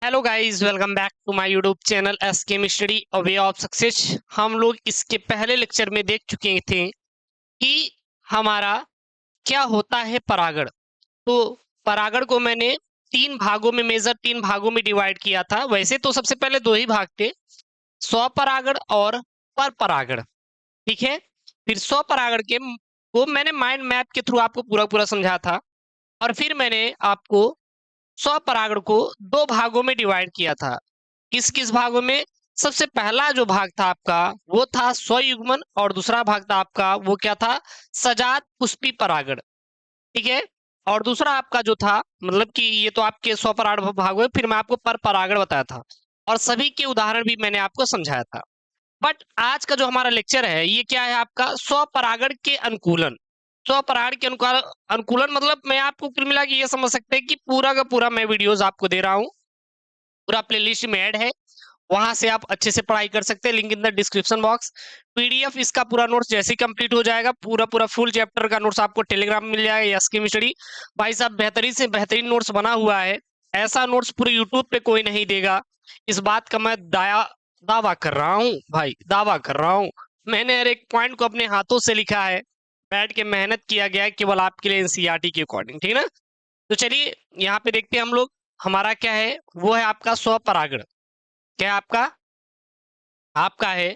Hello guys, welcome back to my YouTube channel S K study a way of success. हम लोग इसके पहले lecture में देख चुके थे कि हमारा क्या होता है परागण। तो परागण को मैंने तीन भागों में डिवाइड किया था। वैसे तो सबसे पहले दो ही भाग थे, स्वपरागण और पर परागण। ठीक है। फिर स्वपरागण के वो मैंने माइंड मैप के थ्रू आपको पूरा पूरा समझा था, और फिर मैंने आपको स्वपरागण को दो भागों में डिवाइड किया था। किस किस भागों में? सबसे पहला जो भाग था आपका वो था स्वयुग्मन, और दूसरा भाग था आपका वो क्या था? सजात पुष्पी परागण। ठीक है। और दूसरा आपका जो था, मतलब कि ये तो आपके स्वपरागण भाग हुए, फिर मैं आपको पर परागण बताया था और सभी के उदाहरण भी मैंने आपको समझाया था। बट आज का जो हमारा लेक्चर है ये क्या है आपका? स्वपरागण के अनुकूलन। स्वपरागण के अनुकूलन मतलब मैं आपको कुल मिला के ये समझ सकते हैं कि पूरा का पूरा मैं वीडियोस आपको दे रहा हूँ, पूरा प्लेलिस्ट में ऐड है। वहां से आप अच्छे से पढ़ाई कर सकते हैं, link in the description box. PDF इसका पूरा नोट्स जैसे ही कंप्लीट हो जाएगा, पूरा पूरा फुल चैप्टर का नोट्स आपको टेलीग्राम में मिल जाएगा या स्कीम स्टडी। भाई साहब, बेहतरीन से बेहतरीन नोट्स बना हुआ है। ऐसा नोट्स पूरे यूट्यूब पे कोई नहीं देगा। इस बात का मैं दावा कर रहा हूँ भाई, दावा कर रहा हूँ। मैंने हर एक पॉइंट को अपने हाथों से लिखा है, बैठ के मेहनत किया गया है केवल आपके लिए एनसीईआरटी के अकॉर्डिंग। ठीक है ना? तो चलिए यहाँ पे देखते हैं हम लोग। हमारा क्या है? वो है आपका स्वपरागण। क्या है आपका? आपका है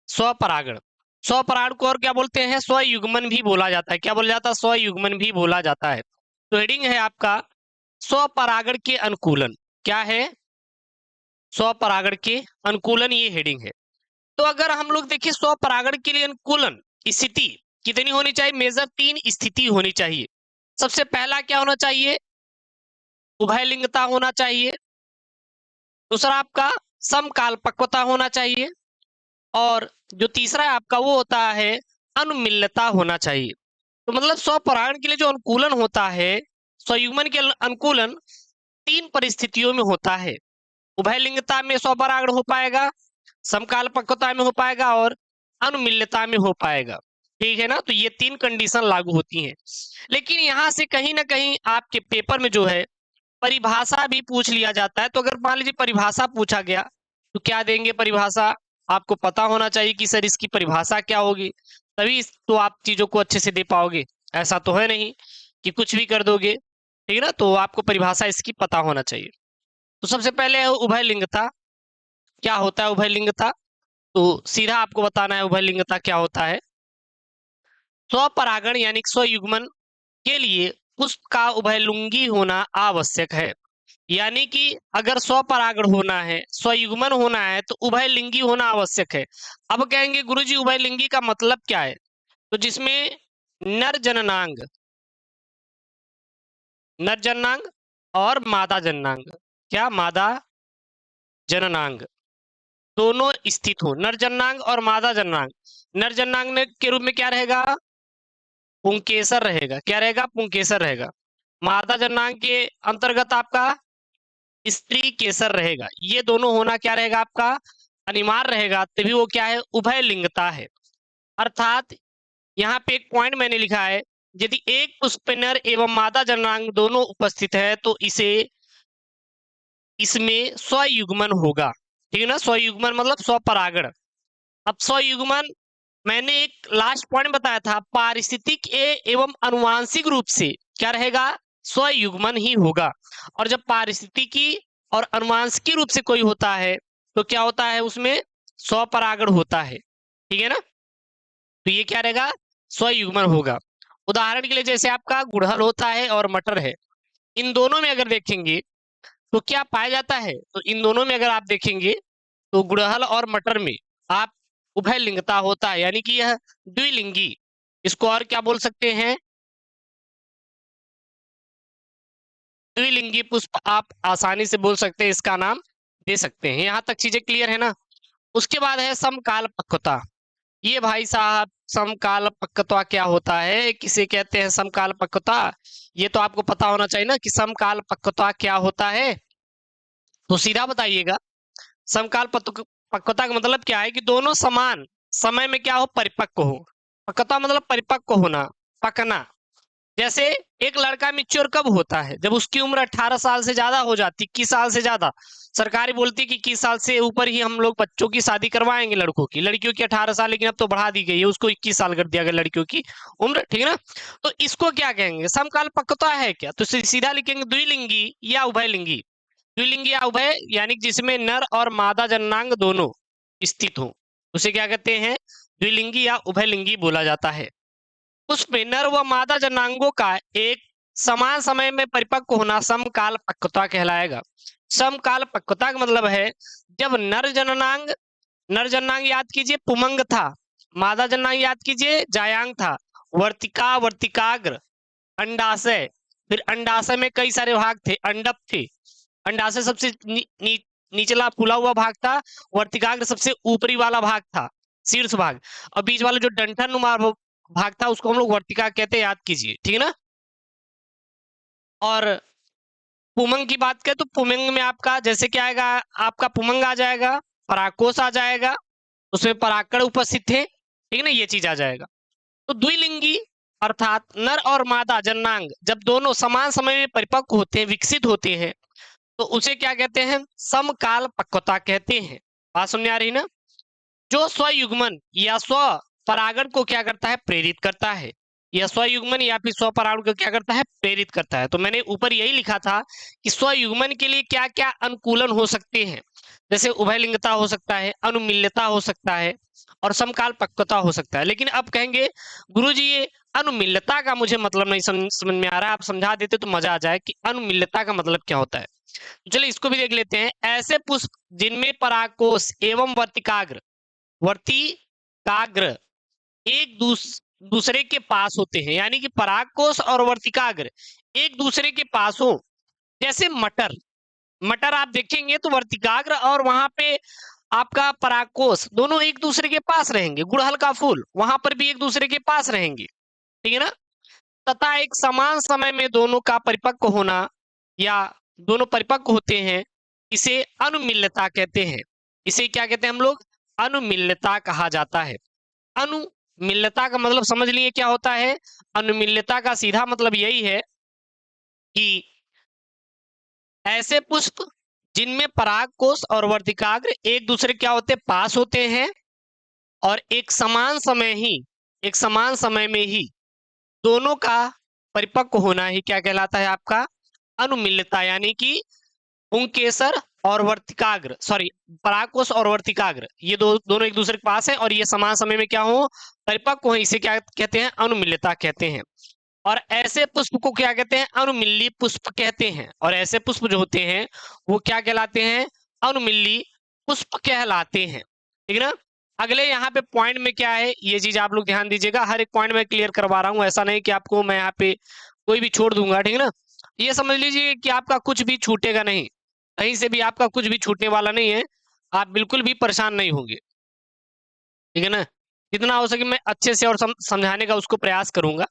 स्वपरागण। स्वपरागण को और क्या बोलते हैं? स्वयुग्मन भी बोला जाता है। क्या बोला जाता है? स्वयुग्मन भी बोला जाता है। तो हेडिंग है आपका स्वपरागण के अनुकूलन। क्या है? स्वपरागण के अनुकूलन, ये हेडिंग है। तो अगर हम लोग देखिए स्वपरागण के लिए अनुकूलन स्थिति कितनी होनी चाहिए? मेजर तीन स्थिति होनी चाहिए। सबसे पहला क्या होना चाहिए? उभयलिंगता होना चाहिए। दूसरा आपका समकालपक्वता होना चाहिए। और जो तीसरा है आपका वो होता है अनुमिलता होना चाहिए। तो मतलब स्वपरागण के लिए जो अनुकूलन होता है, स्वयुग्मन के अनुकूलन तीन परिस्थितियों में होता है। उभयलिंगता में स्वपरागण हो पाएगा, समकालपक्वता में हो पाएगा, और अनुमिलता में हो पाएगा। ठीक है ना? तो ये तीन कंडीशन लागू होती हैं। लेकिन यहां से कहीं ना कहीं आपके पेपर में जो है परिभाषा भी पूछ लिया जाता है। तो अगर मान लीजिए परिभाषा पूछा गया तो क्या देंगे परिभाषा? आपको पता होना चाहिए कि सर इसकी परिभाषा क्या होगी, तभी तो आप चीजों को अच्छे से दे पाओगे। ऐसा तो है नहीं कि कुछ भी कर दोगे। ठीक है ना? तो आपको परिभाषा इसकी पता होना चाहिए। तो सबसे पहले है उभयलिंगता। क्या होता है उभयलिंगता? तो सीधा आपको बताना है उभयलिंगता क्या होता है। स्वपरागण यानी स्वयुग्मन के लिए पुष्प का उभयलिंगी होना आवश्यक है। यानी कि अगर स्वपरागण होना है, स्वयुग्मन होना है, तो उभयलिंगी होना आवश्यक है। अब कहेंगे गुरुजी उभयलिंगी का मतलब क्या है? तो जिसमें नर जननांग नर जननांग और मादा जननांग, क्या मादा जननांग दोनों स्थित हो। नर जननांग और मादा जननांग। नर जननांग के रूप में क्या रहेगा? पुंकेसर रहेगा। क्या रहेगा? पुंकेसर रहेगा। मादा जननांग के अंतर्गत आपका स्त्री केसर रहेगा। ये दोनों होना क्या रहेगा आपका? अनिवार्य रहेगा, तभी वो क्या है? उभय लिंगता है। अर्थात यहाँ पे एक पॉइंट मैंने लिखा है, यदि एक पुष्प नर एवं मादा जननांग दोनों उपस्थित है तो इसे इसमें स्वयुग्मन होगा। ठीक है ना? स्वयुग्मन मतलब स्वपरागण। अब स्वयुग्मन मैंने एक लास्ट पॉइंट बताया था, पारिस्थितिक एवं अनुवांशिक रूप से क्या रहेगा? स्वयुग्मन ही होगा। और जब पारिस्थितिकी और अनुवांशिक रूप से कोई होता है तो क्या होता है? उसमें स्वपरागण होता है। ठीक है ना? तो ये क्या रहेगा? स्वयुग्मन होगा। उदाहरण के लिए जैसे आपका गुड़हल होता है और मटर है, इन दोनों में अगर देखेंगे तो क्या पाया जाता है? तो इन दोनों में अगर आप देखेंगे तो गुड़हल और मटर में आप उभय लिंगता होता है, यानी कि यह द्विलिंगी। इसको और क्या बोल सकते हैं? द्विलिंगी पुष्प आप आसानी से बोल सकते हैं, इसका नाम दे सकते हैं। यहां तक चीजें क्लियर है ना? उसके बाद है समकाल पक्वता। ये भाई साहब समकाल पक्वता क्या होता है, किसे कहते हैं समकाल पक्वता? ये तो आपको पता होना चाहिए ना कि समकाल पक्वता क्या होता है। तो सीधा बताइएगा, पक्वता का मतलब क्या है कि दोनों समान समय में क्या हो? परिपक्व हो। पक्वता मतलब परिपक्व होना, पकना। जैसे एक लड़का मैच्योर कब होता है? जब उसकी उम्र 18 साल से ज्यादा हो जाती, 21 साल से ज्यादा। सरकारी बोलती कि 21 साल से ऊपर ही हम लोग बच्चों की शादी करवाएंगे लड़कों की। लड़कियों की 18 साल, लेकिन अब तो बढ़ा दी गई है, उसको 21 साल कर दिया गया लड़कियों की उम्र, ठीक है ना। तो इसको क्या कहेंगे? समकाल पक्वता है क्या? तो सीधा लिखेंगे द्विलिंगी या उभयलिंगी। द्विलिंगी या उभय यानी कि जिसमें नर और मादा जननांग दोनों स्थित हो, उसे क्या कहते हैं? द्विलिंगी या उभयलिंगी बोला जाता है। उसमें नर व मादा जनांगों का एक समान समय में परिपक्व होना समकाल पक्वता कहलाएगा। समकाल पक्वता का मतलब है जब नर जननांग याद कीजिए पुमंग था, मादा जननांग याद कीजिए जायांग था, वर्तिका वर्तिकाग्र, अंडाशय, फिर अंडाशय में कई सारे भाग थे, अंडप थे। अंडाशय सबसे निचला फूला हुआ भाग था, वर्तिकाग्र सबसे ऊपरी वाला भाग था, शीर्ष भाग, और बीच वाला जो डंठल नुमा भाग था उसको हम लोग वर्तिका कहते हैं, याद कीजिए, ठीक है ना। और पुमंग की बात करें तो पुमंग में आपका जैसे क्या आएगा? आपका पुमंग आ जाएगा, परागकोश आ जाएगा, उसमें परागकण उपस्थित थे, ठीक है ना, ये चीज आ जाएगा। तो द्विलिंगी अर्थात नर और मादा जननांग जब दोनों समान समय में परिपक्व होते हैं, विकसित होते हैं, तो उसे क्या कहते हैं? समकाल पक्वता कहते हैं। बात समझ आ रही ना? जो स्वयुग्मन या स्व परागण को क्या करता है? प्रेरित करता है। या स्वयुग्मन या फिर स्वपरागण को क्या करता है? प्रेरित करता है। तो मैंने ऊपर यही लिखा था कि स्वयुग्मन के लिए क्या क्या अनुकूलन हो सकते हैं। जैसे उभयलिंगता हो सकता है, अनुमिल्यता हो सकता है, और समकाल पक्वता हो सकता है। लेकिन अब कहेंगे गुरुजी ये अनुमिल्यता का मुझे मतलब नहीं समझ में आ रहा है, आप समझा देते तो मजा आ जाए कि अनुमिल्यता का मतलब क्या होता है। चलिए इसको भी देख लेते हैं। ऐसे पुष्प जिनमें परागकोश एवं वर्तिकाग्र एक दूसरे के पास होते हैं, यानी कि परागकोश और वर्तिकाग्र एक दूसरे के पास हो। जैसे मटर, मटर आप देखेंगे तो वर्तिकाग्र और वहां पे आपका परागकोश दोनों एक दूसरे के पास रहेंगे। गुड़हल का फूल, वहां पर भी एक दूसरे के पास रहेंगे, ठीक है ना। तथा एक समान समय में दोनों का परिपक्व होना या दोनों परिपक्व होते हैं, इसे अनुमिल्यता कहते हैं। इसे क्या कहते हैं हम लोग? अनुमिल्यता कहा जाता है। अनुमिल्यता का मतलब समझ लिए क्या होता है? अनुमिल्यता का सीधा मतलब यही है कि ऐसे पुष्प जिनमें परागकोश और वर्तिकाग्र एक दूसरे क्या होते? पास होते हैं, और एक समान समय में ही दोनों का परिपक्व होना ही क्या कहलाता है? आपका अनुमिल्यता। यानी कि पुंकेसर और वर्तिकाग्र, सॉरी, परागकोश और वर्तिकाग्र ये दोनों एक दूसरे के पास है और ये समान समय में क्या हो? परिपक्व हो, इसे क्या कहते हैं? अनुमिल्यता कहते हैं। और ऐसे पुष्प को क्या कहते हैं? अनुमिल्ली पुष्प कहते हैं। और ऐसे पुष्प जो होते हैं वो क्या कहलाते हैं? अनुमिल्ली पुष्प कहलाते हैं, ठीक है ना। अगले यहाँ पे पॉइंट में क्या है, ये चीज आप लोग ध्यान दीजिएगा। हर एक पॉइंट में क्लियर करवा रहा हूँ, ऐसा नहीं कि आपको मैं यहाँ पे कोई भी छोड़ दूंगा, ठीक है ना। ये समझ लीजिए कि आपका कुछ भी छूटेगा नहीं, कहीं से भी आपका कुछ भी छूटने वाला नहीं है। आप बिल्कुल भी परेशान नहीं होंगे, ठीक है ना। जितना हो सके मैं अच्छे से और समझाने का उसको प्रयास करूंगा।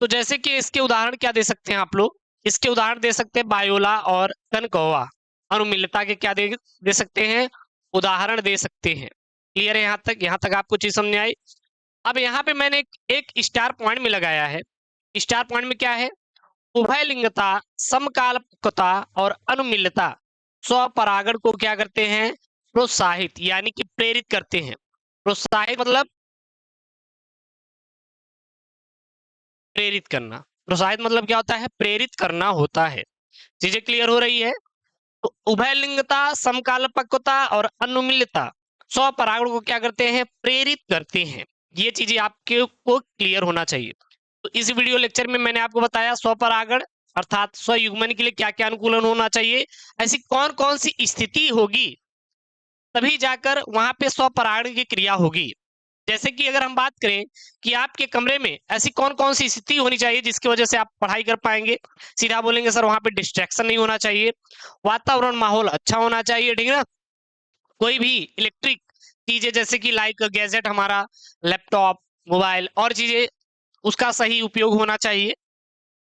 तो जैसे कि इसके उदाहरण क्या दे सकते हैं आप लोग? इसके उदाहरण दे सकते हैं बायोला और कनकौवा। अनुमिल्यता के क्या दे सकते हैं? उदाहरण दे सकते हैं। क्लियर है यहाँ तक आपको चीज समझ आई? अब यहाँ पे मैंने एक स्टार पॉइंट में लगाया है। स्टार पॉइंट में क्या है? उभयलिंगता, समकालिकता और अनुमिल्यता स्वपरागण को क्या करते हैं? प्रोत्साहित यानी कि प्रेरित करते हैं। प्रोत्साहित मतलब प्रेरित करना। प्रोत्साहित मतलब क्या होता है? प्रेरित करना होता है। चीजें क्लियर हो रही है? तो उभयलिंगता, समकालपक्वता और अनुमिल्यता स्वपरागण को क्या करते हैं? प्रेरित करते हैं। ये चीजें आपके को क्लियर होना चाहिए। तो इस वीडियो लेक्चर में मैंने आपको बताया स्वपरागण अर्थात स्वयुग्मन के लिए क्या क्या अनुकूलन होना चाहिए, ऐसी कौन कौन सी स्थिति होगी तभी जाकर वहां पे स्वपरागण की क्रिया होगी। जैसे कि अगर हम बात करें कि आपके कमरे में ऐसी कौन कौन सी स्थिति होनी चाहिए जिसकी वजह से आप पढ़ाई कर पाएंगे, सीधा बोलेंगे सर वहां पे डिस्ट्रैक्शन नहीं होना चाहिए, वातावरण माहौल अच्छा होना चाहिए, ठीक है ना। कोई भी इलेक्ट्रिक चीजें जैसे कि लाइक गैजेट, हमारा लैपटॉप, मोबाइल और चीजें, उसका सही उपयोग होना चाहिए।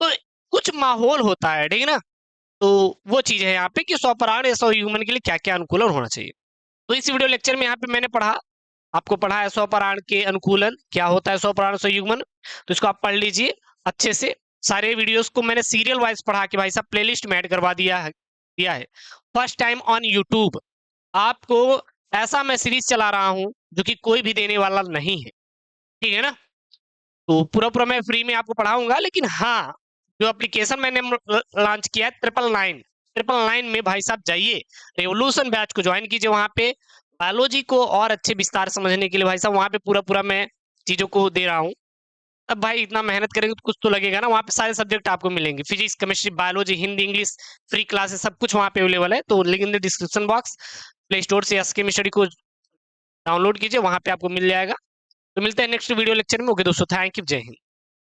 तो कुछ माहौल होता है, ठीक है ना। तो वो चीज है यहाँ पे कि स्वपरागण या स्वयुग्मन के लिए क्या क्या अनुकूलन होना चाहिए। तो इस वीडियो लेक्चर में यहाँ पे मैंने आपको पढ़ा है स्वपरागण के अनुकूलन क्या होता है, स्वपरागण स्वयुग्मन। तो इसको आप पढ़ लीजिए अच्छे से सारे वीडियोस को मैंने सीरियल वाइज पढ़ा के भाई साहब प्लेलिस्ट में ऐड करवा दिया है। फर्स्ट टाइम ऑन यूट्यूब आपको ऐसा मैं सीरीज चला रहा हूं जो कि कोई भी देने वाला नहीं है, ठीक है ना। तो पूरा पूरा मैं फ्री में आपको पढ़ाऊंगा, लेकिन हाँ, जो एप्लीकेशन मैंने लॉन्च किया है 999 में भाई साहब जाइए, रेवोल्यूशन बैच को ज्वाइन कीजिए। वहां पे बायोलॉजी को और अच्छे विस्तार समझने के लिए भाई साहब वहां पे पूरा पूरा मैं चीजों को दे रहा हूँ। अब भाई इतना मेहनत करेंगे तो कुछ तो लगेगा ना। वहाँ पे सारे सब्जेक्ट आपको मिलेंगे, physics, chemistry, biology, Hindi, English, free classes, सब कुछ वहाँ पे अवेलेबल है। तो link in the description box, play store से एसके स्टडी को डाउनलोड कीजिए, वहाँ पे आपको मिल जाएगा। तो मिलते हैं नेक्स्ट वीडियो लेक्चर में। ओके दोस्तों, थैंक यू, जय हिंद।